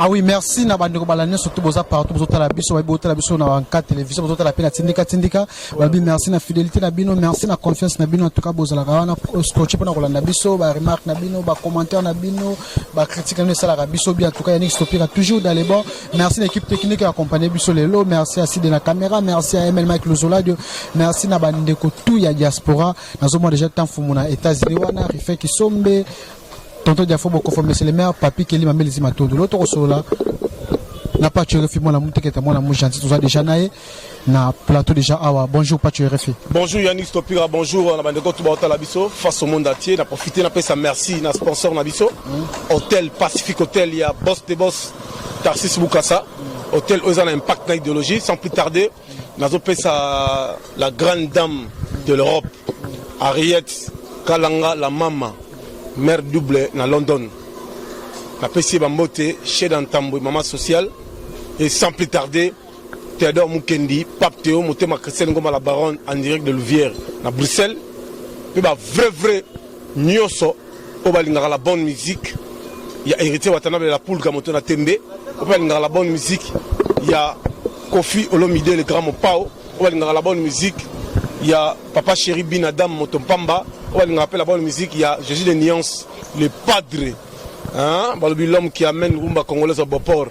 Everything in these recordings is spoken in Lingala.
Ah oui, merci na bandeko balania surtout boza partout boza la biso ba bota la biso na 4 télévision boza la pena tindika babi merci na fidélité na bino, merci na confiance na bino en tout cas boza la wana scotché pona kolanda biso ba remarque na bino ba commentaire na bino ba critique na sala la biso bien en tout cas Yannick Stopira toujours dans les bords. Merci l'équipe technique qui a accompagné biso lelo, merci à Sid de la caméra, merci à Emel Mike Lozoladio, merci na bandeko tout ya diaspora nazo moi déjà tant fumuna États-Unis wana rifé qui sombe tonton Diafo Bokofo, mais c'est le meilleur papi qui est l'imam les imatos de l'autre sola n'a pas tué refi moi la montée qui est moi la mouche gentil tout ça déjà naé na plateau déjà awa bonjour pas tué refi bonjour Yannick Stopira bonjour na bandeko tout bota la biso face au monde entier na profiter na pesa merci na sponsor na biso hôtel Pacifique Hôtel il y a boss de boss Tarsis Bukasa hôtel Ozana impact na idéologie sans plus tarder nazo pesa la grande dame de l'Europe Harriet Kalanga la maman mère double na London. La PC Bambote, chez Dantambo, maman sociale. Et sans plus tarder, Théodore Mukendi, Pape Théo, Motema Christiane Ngoma la baronne en direct de Louvière, na Bruxelles. Puis bah vrai Nyoso, Obalingara la bonne musique. Il y a hérité Watanabe la poule Gamoto na Tembe. Obalingara la bonne musique. Il y a Kofi Olomide le grand Mopao. Obalingara la bonne musique. Il y a Papa Chéri Bin Adam Motompamba. On nous rappelle la bonne musique, il y a Jésus de Nyans, le padre. Hein? L'homme qui amène Rumba Congolaise au Bopor.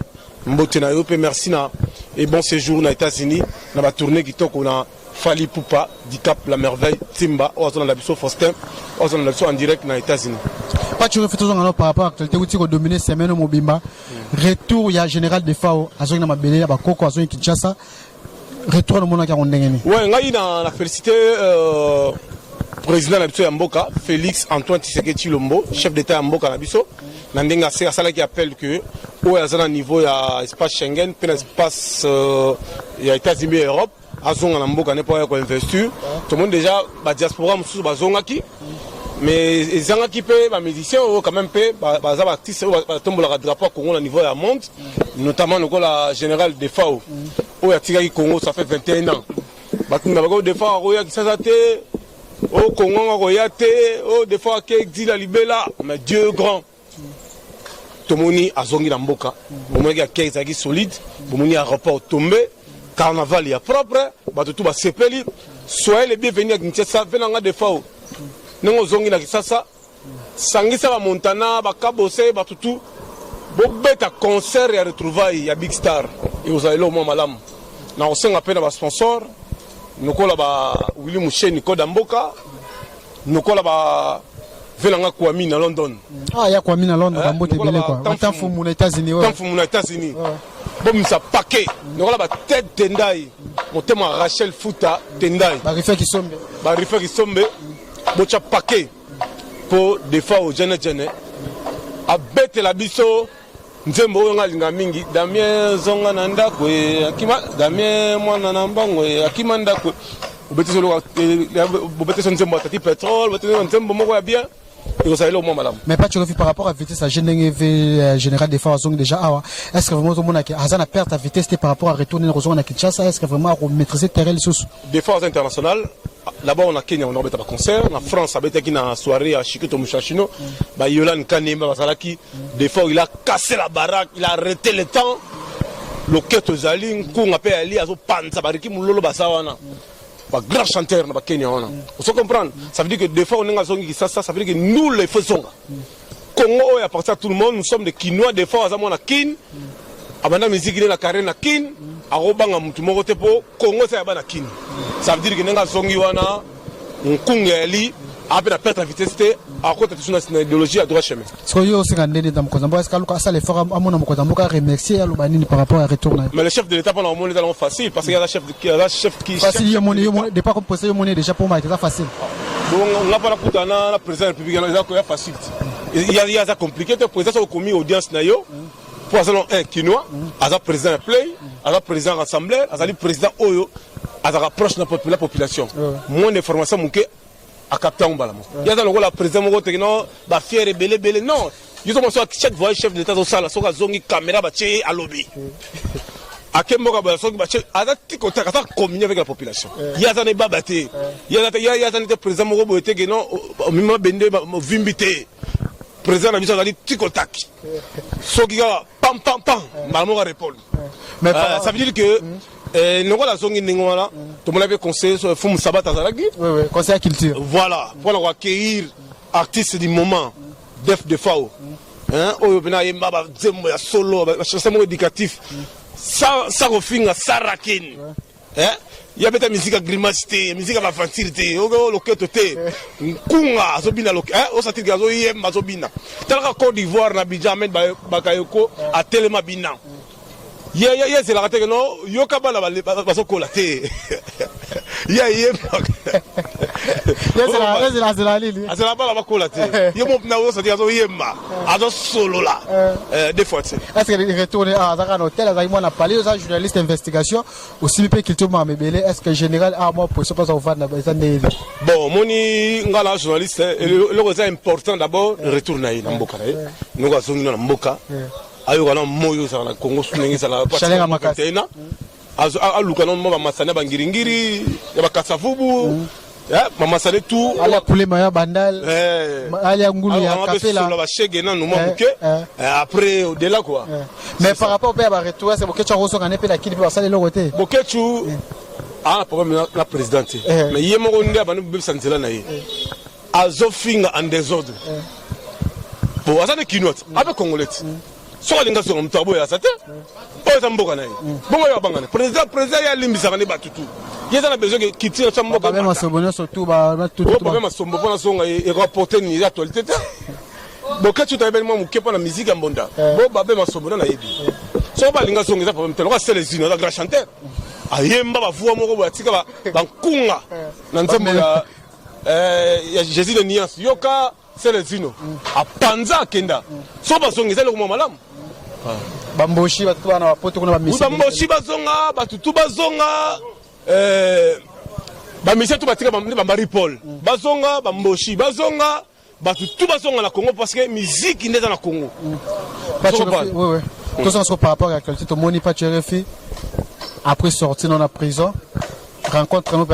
Merci et bon séjour aux États-Unis. On a tourné qui toque, on a Fali Poupa, Dicap La Merveille, Timba, on a la biso Faustin, on a la biso en direct aux États-Unis. Pas tu refais toujours par rapport à l'actualité où tu as dominé semaine au Mobimba. Retour, il y a Général de Fao, à Zone Mabélé, à Bakoko, à Zone Kinshasa. Retour au monde qui a on dégainé. Ouais, on a félicité. Président de Mboka, Félix Antoine Tshisekedi Tshilombo, chef d'État de Mboka Nabiso, Nandenga c'est ça qui appelle que au à niveau ya espace Schengen, puis l'espace ya États-Unis et Europe, azonga na Mboka n'est pas investir. Tout le monde déjà ba diaspora mususu bazonga ki mais ezanga ki pe ba musiciens quand même pe ba artistes ba tombola ka drapeau Congo na niveau ya monde, notamment la général de FAO. Au ya tika ki Congo ça fait 21 ans. Ba tuna ba de FAO ya ki ça té au Congo, Royate, au des fois qui dit la libella, mais Dieu grand. Tomoni a zongi Namboka, Bomoni a Keizagi solide, Bomoni a rapport tombé, carnaval il y a propre, Batutu va sepeli, soyez les bienvenus à Kinshasa, venez des fois. Nous zongi na Kinshasa, Sangisa va Montana, Bakabose, Batutu, Bobeta concert et retrouvailles, à Big Star, et vous allez là au moins malam. Nous avons appelé à sponsor. Nous avons Willy Mouché, Nico Damboka. Nous avons Velanga Kwame à London. Ah, il y a Kwame à London. Tant que vous êtes aux États-Unis. Tant que vous êtes aux États-Unis. Bon, nous avons paquet. Nous avons tête Tendai. Mon thème Rachel Fouta Tendai. Barifé qui sombe. Barifé qui sombe. Bon, tu as paquet pour des fois aux jeunes. À bête la biso. Nzembo ngalinga mingi Damien zonga nanda kwe akima Damien mwana nambango akima ndakwe obete so nzembo atati pétrole obete nzembo moko ya bien et vous allez au moins madame mais pas tu refais par rapport à vitesse à général des fois zong déjà awa est-ce que vraiment tout le monde a Hazana perte à vitesse par rapport à retourner au zone à Kinshasa est-ce que vraiment maîtriser terrain les sous des fois internationales là-bas on a Kenya on a un concert en France a été une soirée à Chikoto Mushashino ba Yolan Kanema Basalaki des fois il a cassé la baraque il a arrêté le temps le keto zali nkunga pe ali azo panza bariki mulolo basawana ba grand chanteur na ba Kenya on vous comprenez ça veut dire que des fois on est zongi ça veut dire que nous les faisons Congo et à partir de tout le monde nous sommes des Kinois des fois on a kin abanda musique na carrière na kin arobanga mutu moko te po Congo ça yaba na kin ça veut dire que nga zongi wana nkunga ali après la perte de vitesse à côté de son idéologie à droit chemin ce que yo singandene dans Mkozambo est-ce que ça les fera amona Mkozambo ka remercier Alobanini par rapport à retourner mais le chef de l'état pendant monde est facile parce qu'il y a la chef qui facile il y a des pas comme poser monnaie déjà pour moi c'est facile bon on n'a pas la kutana la président républicain c'est facile il y a ça compliqué le président a commis audience na yo pour salon un Kinois à président play à président rassembleur à président oyo à rapproche de la population moins d'informations manquées à capter un balamo. Il y a dans le président Mogote non, bah fier et belé non. Ils ont mentionné chaque voyage chef d'État au sala, sur la zone caméra bâtie à lobby. À quel moment bah sur bâtie à la contact à communier avec la population. Il y a dans les babaté. Il y a dans le président Mogote que non, au moment bende vimbité. président na biso azali tikotak soki kaka pam pam pam mbala moko répondre ça veut dire que nongo nazongi ndenge wana tomona mpe conseil fumu sabat azalaki conseil ya culture voilà mpona koaccueillir artiste du moment def de fao oyo mpena ayemba banzembo ya solo bachanson moko éducatif sa kofinga sa rakeni ya beta musique ya grimace te musique ya baventure te loketo te nkunga azobina osatirike azoyemba azobina talaka Côte d'Ivoire na Abidjan Ahmed Bakayoko atelema bina ye ezelaka teke no yoka bana bazokola te ye ayembaka azela bana bakola te ye mo mpena osatiki azoyemba azosolola des fois te est-ce que retourne azaka na hôtel azalaki mwana pali oza journaliste investigation osili mpe culture mama mebele est-ce que général mwa position mpoza kovanda eza ndeyeli bon omoni nga na journaliste eloko eza important d'abord retour na ye na mboka na ye noko azongi na mboka ayoka na moyo ezala na Congo ndenge ezala patena aluka na mo bamasane bangiringiri ya bakasavubu mamasane tout ala kulema ya bandal ala ngulu ya kapela la bashege na numa muke après au delà quoi mais par rapport au retour c'est bokechu roso kana pe la kili pe basale lo côté bokechu problème la présidente mais yemo ko ndia banu bebisa nzela na ye azofinga en désordre bon azane kinot avec congolais soka linga songa mutu aboya sate oyo eza mboka na ye bongo oyo abangana président ye alimbisaka nde batutu ye eza na besoin ke kitire tya mboka masombo masombo mpona songa eraporte nini eza actualité te boketu tayebeli mwa moke mpona musike ya mbonda bo babe masombo na nayebi soko balinga songa eza problème te loka selesino aza grand chanteur ayemba bavua moko boye atika bankunga na nzembo ya jésus de niance yoka selesino apanza akenda so bazonga eza eloko mwa malamu bamboshi batutu bana bapoto kuna bamboshi bazonga batutu bazonga bamisia tu batika bambaripol bazonga bamboshi bazonga batutu bazonga na Congo parce que musique nde eza na Congo tosanga par rapport à la qualité tomoni pas RFI après sortir dans la prison rencontre no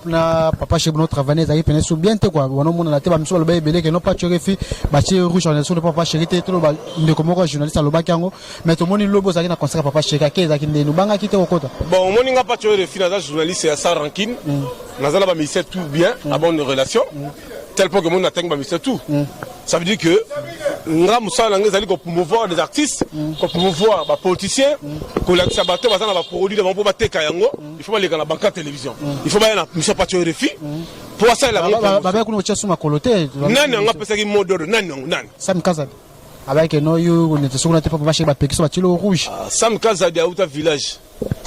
na papa chez nous travailler ça peine sous bien te quoi on mona na te ba miso lo ba belé que non pas RFI ba ti rouge en sur le papa chéri te to ba ndeko moko journaliste lo ba kango mais to moni lobo za ki na conseil papa chéri ka ke za ki ndenu banga ki te okota bon moni nga pas RFI na journaliste ya sa rancune na za ba ministère tout bien à bonne relation tel point que mon atteint ba ministère tout ça veut dire que nga musala nga zali ko promouvoir des artistes ko promouvoir ba politiciens ko la sabato bazana ba produit ba po ba teka yango il faut ba leka na banque télévision il faut ba na mission pas RFI pour ça la ba kuna ucha suma kolote nani nga pesa ki modoro nani Sam Kazadi avec no you ne te sona te pas ba pekiso ba tilo rouge Sam Kazadi auta village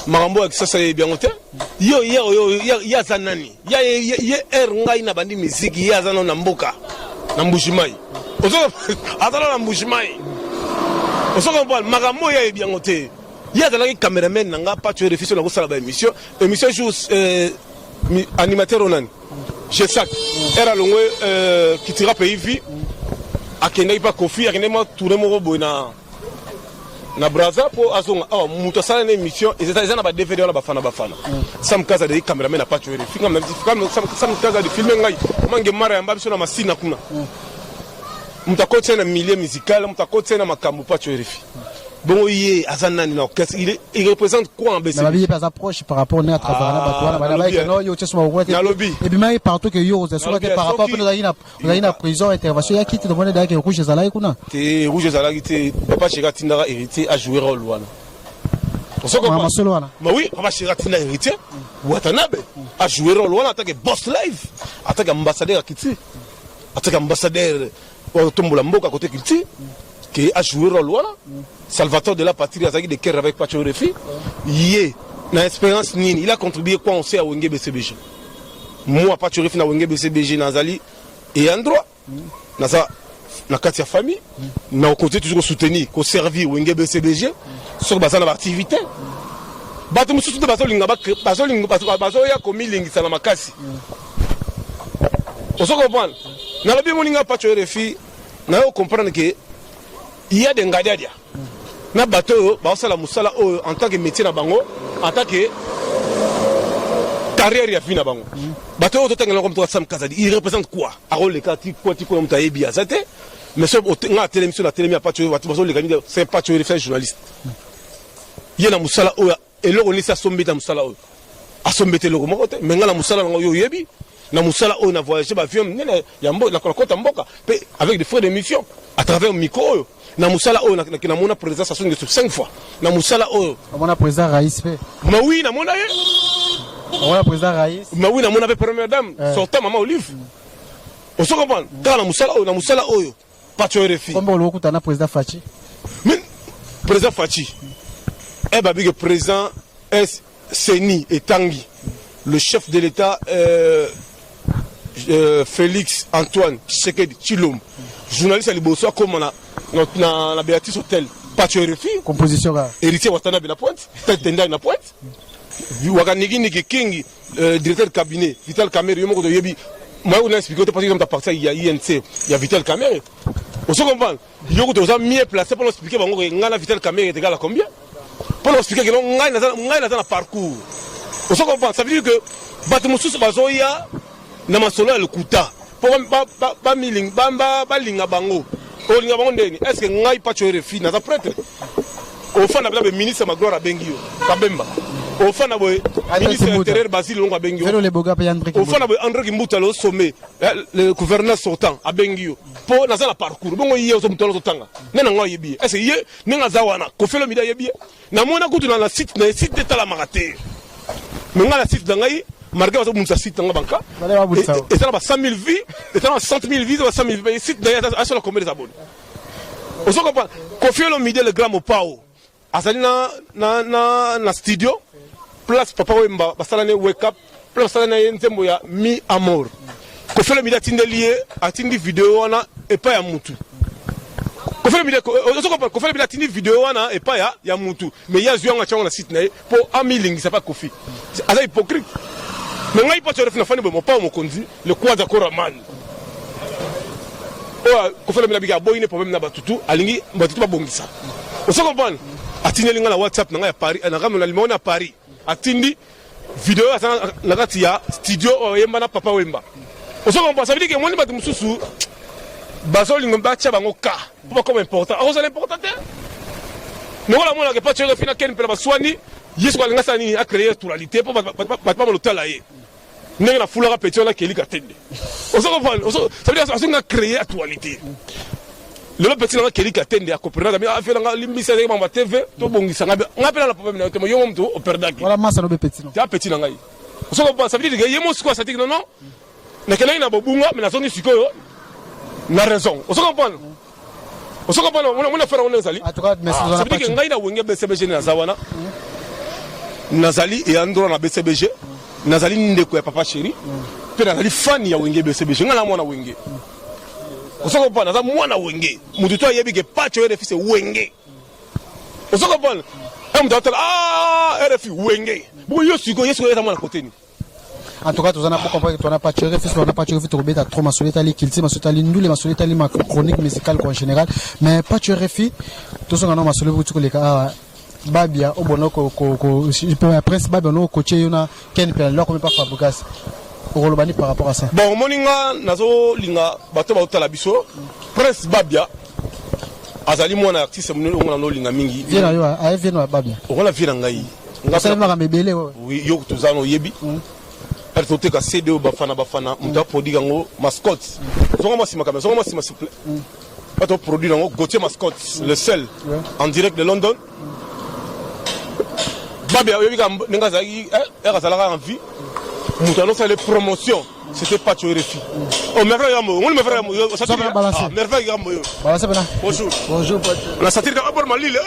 marambo ak sasa ye bien hotel yo ya zanani ya ngai na bandi muziki ya zana na mboka na Mbushimai ozo atala na Mbushimai ozo comprendre marambo ya bien hotel ya zana ki cameraman nanga pas tu réfléchir na ko sala ba émission jour animateur onani je sac era longwe qui tira pays vie akenda ipa kofi akenda ma tourner mo boy na braza po azonga muto sala na émission ezeza na ba DVD wala bafana Sam Kazadi de cameraman na pas tu réfléchir Sam Kazadi de filmer ngai mange mara ya mbabiso na masina kuna mutakote na milieu musical mutakote na makambo pas tu réfléchir bon yé azanani na orchestre il représente quoi en BC na vie pas approche par rapport à travailler na batwana bana ba no yo tshema ko et puis mai partout que yo ze soit par rapport à na prison intervention ya kiti demande da ke rouge zala kuna te rouge zala kiti papa cheka tindara héritier a jouer rôle wana Mama solo wana mais oui papa cheka tindara héritier Watanabe a jouer rôle wana attaque boss live attaque ambassadeur à kiti attaque ambassadeur au tombola mboka côté kiti qui a joué rôle voilà Salvatore de la patrie azaki de cœur avec Pacho Refi yé na expérience nini il a contribué quoi on sait à Wenge BCBG moi Pacho Refi na Wenge BCBG nazali et en droit naza na kati ya famille na côté toujours soutenir ko servir Wenge BCBG sur bazana activité bato mususu de bazolinga bazoya komilingisa na makasi on se comprend na lobi moninga Pacho Refi na yo comprendre que il y a des ngadiadia na bateau ba osala musala en tant que métier na bango en tant que carrière ya vie na bango bateau to tengela comme toi Sam Kazadi il représente quoi a rôle le kati quoi ti ko mtayebi azate mais sur la télévision la télévision pas c'est pas tu es journaliste il y a musala oya et là on est ça sombeta musala oya a sombeta le moko te mais ngala musala ngo yebi na musala oya na voyager ba avion ya mbo na kota mboka avec des frais d'émission à travers micro na musala oya na mona président ça sonne 5 fois na musala oya mona président Raïs pe mais oui na mona mona président Raïs mais oui na mona première dame sortant maman Olive on se comprend dans la musala oyo pas tu RFI comme le okuta na président Fachi mais président Fachi babi que président est Seni et Tanguy le chef de l'état Félix Antoine Tshisekedi Tshilombo journaliste à Liboso comme na Béatrice Hôtel pas tu RFI composition héritier Watana de la Pointe tenda na Pointe wakanigi niki kingi directeur de cabinet Vital Kamerhe yomoko de yebi moi on a expliqué parce que dans ta partie il y a INC il y a Vital Kamerhe on se comprend yoko to za mieux placé pour expliquer bango ngala Vital Kamerhe est égal à combien pour expliquer que ngai na dans parcours on se comprend ça veut dire que batumususu bazoya na masolo le kuta pour ba miling ba linga bango o linga bango ndeni est ce que ngai pas tu refi na prêtre au fond na ministre Magloire Bengio Kabemba au fond na ministre intérieur Basile Longo Bengio au fond na André Kimbuta le sommet le gouverneur sortant à Bengio pour na la parcours bongo yé zo mutolo tanga nena ngo yebi est ce yé nenga zawana ko felo mida yebi na mona kutu na site de la marate mais nga la site dangai marqué au munsa site nga banka et ça va 100 000 vies et ça va 100 000 vies va 100 000 vies site d'ailleurs à sur combien des abonnés on se comprend ko felo mida le gramme pao azali na studio place papa wemba basalane wake up place basalane nzembo ya mi amor ko fele mida tindelié atindi vidéo wana et pas ya mutu ko fele mida ko fele mida tindi vidéo wana et pas ya mutu mais ya zuanga changa na site na pour amiling ça pas kofi c'est hypocrite mais ngai pas choref na fani bo pa mo konzi le kwaza koraman ko fele mida biga boyine problème na batutu alingi batutu ba bongisa on se comprend atindi linga na WhatsApp na ya Paris na kama na limona Paris atindi vidéo na kati ya studio yemba na papa wemba on se comprend ça veut dire que moi ni batu mususu baso linga bacha bango ka pour comme important alors c'est important mais voilà moi na pas tu refina ken pela baswani yesu kwa linga sani a créer pluralité pour pas le talaye n'est la foulera petit la keli katende on se comprend ça veut dire ça a créé actualité le petit na keli katende a comprendre mais a fait la limbisa de ma TV to bongisa ngapela na problème na to yo mtu operdaki voilà massa no petit no ya petit na ngai on se comprend ça veut dire que yemo siko ça dit non non na kena ina bobunga mais na zoni sikoyo na raison on se comprend on a fait on ezali en tout cas merci ça veut dire que ngai na wenge BCBG na zawana nazali et andro na BCBG nazali ndeko ya papa chéri pe nazali fan ya wenge BCBG ngala mwana wenge on se comprend naza mwana wenge mutu to yebi ke pas tu RFI c'est wenge on se comprend on doit RFI wenge bo yo siko yeso ya mwana côté ni en tout cas tu as pas compris que tu n'as pas tiré fils on n'a pas tiré tu rebeta trop ma solita li kilti ma solita li ndule ma solita li ma chronique musicale en général mais pas tu RFI tout ça non ma solita tu les ka babia obonoko ko prince babia no coaché yona ken pe là comme pas fabrikas Rolobani par rapport à ça. Bon, moninga nazo linga bato ba otala biso prince babia azali mwana artiste moninga no linga mingi viena yo a viena babia on la viena ngai ngasa ma mebele oui yo tuzano yebi elle faut que CD bafana muta produit ngo mascotte zonga masima kamera zonga masima s'il vous plaît bato produit ngo Gauthier mascotte le seul en direct de London babia yebi ka ninga zaki ezalaka en vie nous fait les promotions, c'était pas tu RFI. Oh, merveille, on me fait ça merveille, bonjour. Bonjour, la satire de Malil,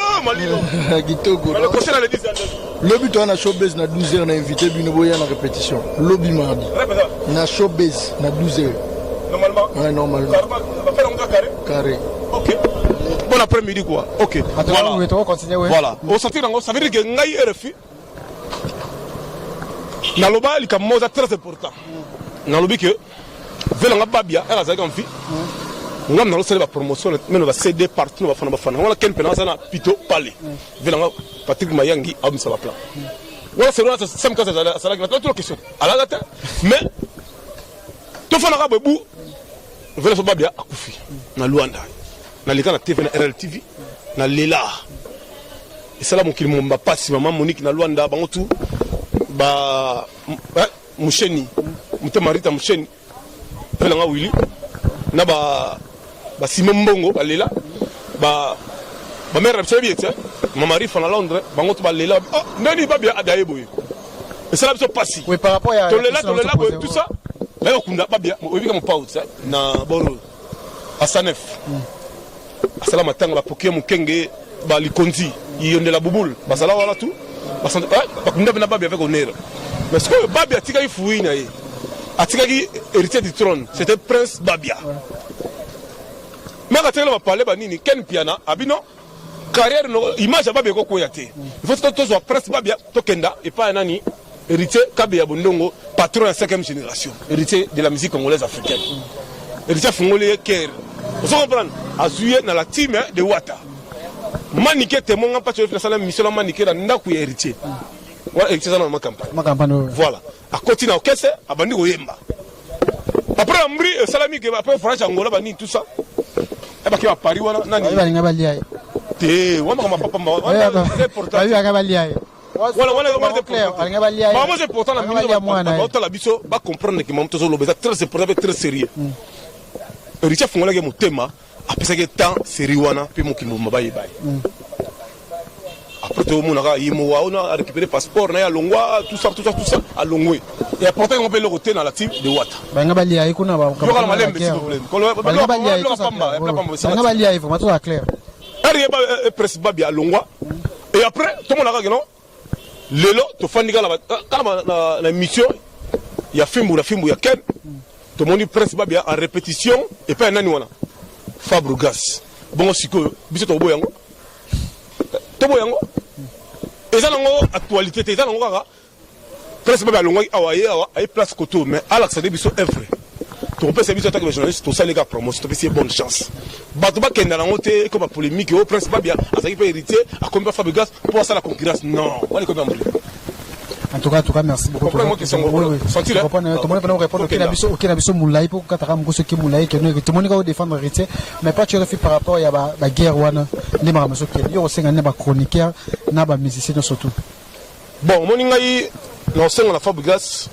le but on a showbiz na 12h on a invité Binoboya en répétition. Lobby mardi. Na showbiz na 12h. Normalement. Ouais, normalement. Carré. OK. Bon après-midi quoi. OK. Voilà. On sortir ça veut dire que ngai RFI naloba likamoza très important nalobi que velanga babia elle azaka mfi ngam nalo sele ba promotion meno ba CD partout ba fana wala ken pena sana pito pale velanga Patrick Mayangi a mis sur la plan wala c'est là ça me casse ça la question ala gata mais to fana ka bebu Vela Babia akufi na Luanda na leka na TV na RLTV na Lela et ça là mon kilomba passe maman Monique na Luanda bango tout ba musheni mutamarita musheni vela nga Willy na ba Simon Mbongo ba Lela ba mère absolue mon mari fa na Londres bango tout ba Lela nani Babia adaye boye et ça là so passe oui par rapport à to Lela tout ça là okunda Babia obika mon pause na boro asanef asala matanga ba poké mon kenge ba likonzi yonde la bubul basala wala tout basanda bakunda na Babia avec honneur mais ce que Babia tika ifuyi na ye atika ki héritier du trône c'était prince Babia maka tele ba parler ba nini ken piana abino carrière no image Babia ko koyate il faut que soit prince Babia to kenda et pas nani héritier Kabia Bondongo patron de la 5e génération héritier de la musique congolaise africaine héritier fongolé Ker vous comprenez azuye na la team de Wata maniké témoin pas sur la mission maniké na ndaku héritier voilà héritier ça dans ma campagne voilà à continuer au caisse à bandi oyemba après Ambri Salami que après France Angola bani tout ça et ba ki ba Paris wana nani ba linga balia te wa ma papa ma important ba balia voilà maman c'est important la minute la biso ba comprendre que maman tozo lobeza très important très sérieux héritier fongola ke motema apesa ke temps série wana pe mokimbo mabaye baye après tout mon ara yimo wa on a récupéré passeport na ya longwa tout ça à longwe et apporter on peut le côté dans la team de Wata banga balia ikuna ba ko la malembe s'il vous plaît banga balia il faut mettre clair arriba presse Babia longwa et après tout mon ara que non lelo to fandika la mission ya fimbu ya ken to moni presse Babia en répétition et pas nani wana Fabregas bon siko biso to boyango eza nango actualité te eza nango kaka presse Babia longwa awaye ay place koto mais alaxa de biso œuvre to pesa biso attaque journaliste to salega promotion to pesa bonne chance bato ba kenda nango te comme polémique au presse Babia azaki pas héritier a combien Fabregas pour ça la concurrence non wala ko bambri en tout cas merci beaucoup pour votre question. Sentir tout le monde peut répondre OK na biso moulai pour kataka mko soki moulai que tout le monde va défendre héritier mais pas tu refais par rapport ya ba guerre wana les marameso qui yo senga na ba chroniqueur na ba musicien surtout bon moni ngai non senga la Fabregas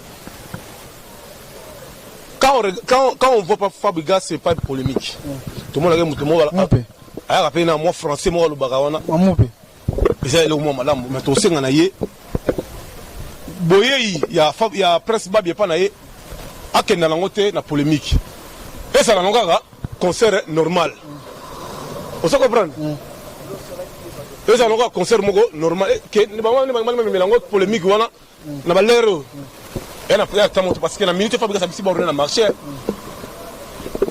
quand on voit pas Fabregas c'est pas polémique tout le monde a mutumo wala aya rappelé na moi français moi le bagawana mope c'est le moment madame mais to senga na ye boye ya presse Babia pa na ye akenda nango te na polémique et ça nango kaka concert normal on se comprend et ça nango concert moko normal que ne ba melango polémique wana na ba lero et na priya tamo parce que na minute Fabregas abisi ba na marché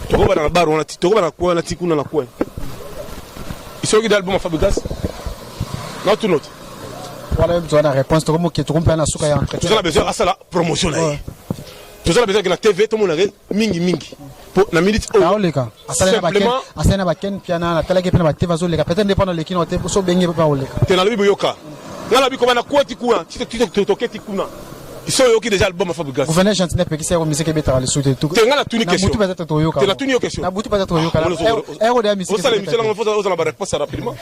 to ko ba na bar wana to ko ba na ko na tikuna na ko isoki d'album Fabregas na tout note voilà besoin de réponse to comme que tu comprends na suka ya entretien tu as besoin à ça la promotion là tu as besoin que la TV tout le monde mingi pour na minute asana ba ken piana na tala ke pena ba TV zo leka peut-être dépend le kino te so benge pa o leka te na lobi boyoka na lobi ko bana ko tikuna tu toketi kuna ils sont yoki déjà album Fabregas vous venez chanter pe kisi ya musique betara le souté tout te ngala tuni question na butu peut-être to yoka te na tuni question na butu peut-être yoka ero de musique vous allez monsieur là faut la réponse rapidement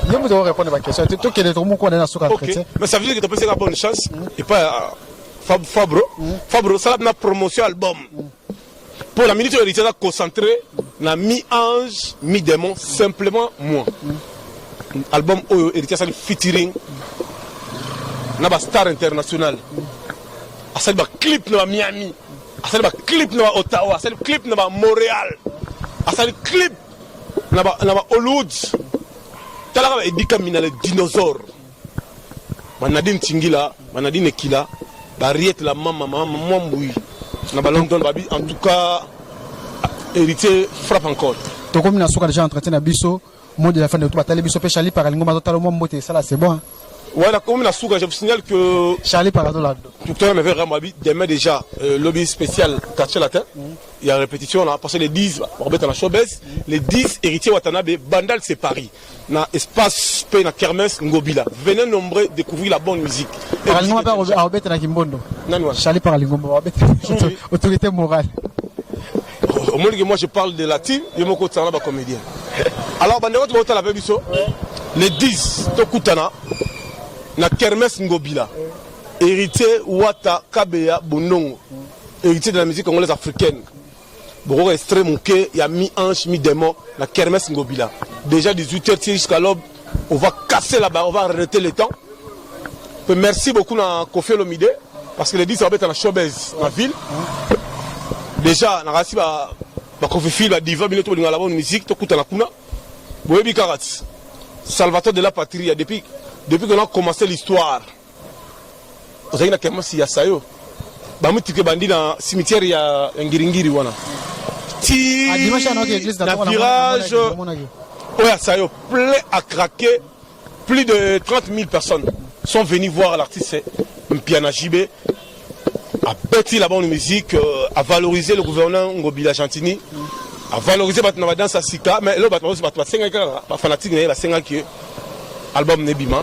je vous dois répondre à ma question tout que les tomo ko na suka entretien mais ça veut dire que tu peux faire bonne chance et pas Fabro ça na promotion album pour la minute héritier concentré na mi-ange mi-démon simplement moi album héritier ça featuring na ba star international asali ba clip na Miami asali ba clip na Ottawa asali clip na Montréal asali clip na Hollywood talaka ba edika mina le dinosaure manadine Tingila manadine Kila Bariette la maman Mwambui na ba London babi en tout cas héritier frappe encore to comme na soka déjà entretien na biso mot de la fin de tout batale biso pe Charlie Paralingo ma totalo mbote ça là c'est bon. Voilà, comme la souga, je vous signale que Charlie Paradolado. Tout à l'heure, me fait Ramabi, demain déjà, lobby spécial quartier latin. Il y a une répétition, on a passé les 10, on remet dans la showbiz, les 10 héritiers Watanabe, Bandal c'est Paris. Dans espace Pays, dans Kermesse, Ngobila. Venez nombreux découvrir la bonne musique. Paralingo pas Robert na Kimbondo. Charlie Paralingo, autorité morale. au moins que moi je parle de la team, je me côté là comédien. Alors bandeko tu vas la biso les 10 to kutana na Kermesse Ngobila. Héritier Wata Kabeya Bonongo. Héritier de la musique congolaise africaine. Beaucoup extrait mouké, il y a mi-ange, mi-démon, la Kermesse Ngobila. Déjà 18h jusqu'à l'aube, on va casser là-bas, on va arrêter le temps. Merci beaucoup à Kofi Olomide, parce que les 10 ça va être dans la showbiz, dans la ville. Déjà, on a reçu Kofi la diva, on a la bonne musique, tout à la kuna. Boyebi Karat, Salvatore de la patrie, depuis qu'on a commencé l'histoire. On a dit que c'est un sayo. Bamouti que bandi dans cimetière ya Ngiringiri wana. Ti na virage oya sayo plein à craquer. Plus de 30 000 personnes sont venues voir l'artiste Mpiana Jibé, à bâtir la bonne musique, à valoriser le gouverneur Ngobila Chantini, à valoriser la danse à Sika, mais là, il y a 5 ans, fanatique, il y a 5 ans qui album Nebima.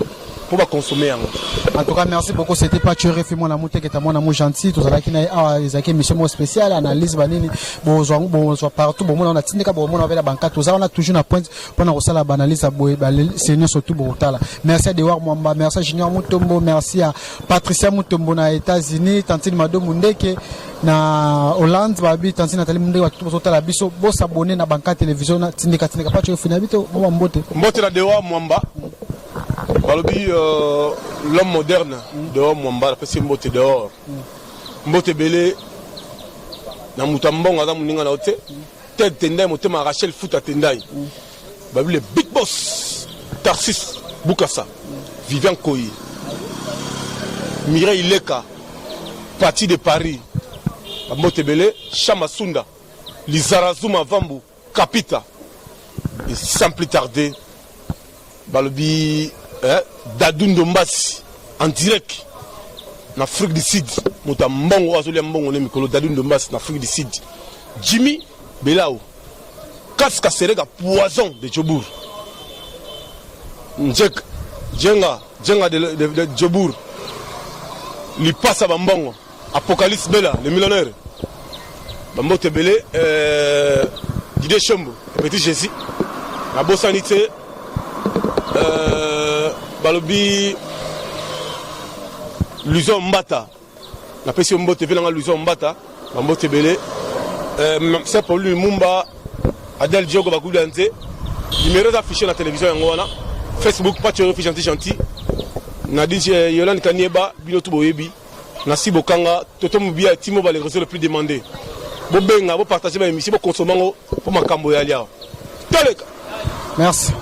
Pour consommer. En tout cas, merci beaucoup. C'était pas tuer fait mon amour, t'es mon amour gentil. Tout ça qui n'a une mission spéciale, analyse banini, bon partout, bon on a tindeka, bon on avait la banque, tout ça on a toujours une pointe pour nous la analyse à boy, c'est surtout Borotala. Merci à Dewar Mwamba, merci à Junior Mutombo, merci à Patricia Mutombo na États-Unis, Tantine Mado Mundeke na Hollande, babi Tantine Nathalie Mundeke wa tout la biso, bon s'abonner na banque télévision na tindeka pas tuer finabito, bon mbote. Mbote la Dewar Mwamba. Balobi l'homme moderne dehors Mwamba c'est Mbote dehors. Mbote belé na mutambonga za muninga na hote. Ted Tendai motema Rachel Futa Tendai. Babi le big boss Tarsis Bukasa. Vivian Koyi. Mireille Leka. Parti de Paris. Mbote belé Chamasunda. Lizarazuma Vambu Kapita. Et sans plus tarder Balobi Dadou Ndombasi en direct en Afrique du Sud. Motambongo azoli mbongo ne mikolo Dadou Ndombasi en Afrique du Sud. Jimmy Belao. Kaska serega poison de Djobour. Djenga de Djobour. Li passe à Bambongo. Apocalypse Bella, le millionnaire. Bambo Tebele, Didier Chombo, petit Jésus. La Bossanité. Balobi Luzo Mbata na pesi Mbote velanga Luzo Mbata Mbote belé c'est pour lui Mumba Adel Diogo Bakudanze numéro d'affiché na télévision ngona Facebook pas tu gentil na DJ Yolande Kanieba binotu boyebi na Sibokanga Toto Mubia Timo ba les réseaux le plus demandé bo benga bo partager ma émission bo consommer pour makambo ya lia. Merci.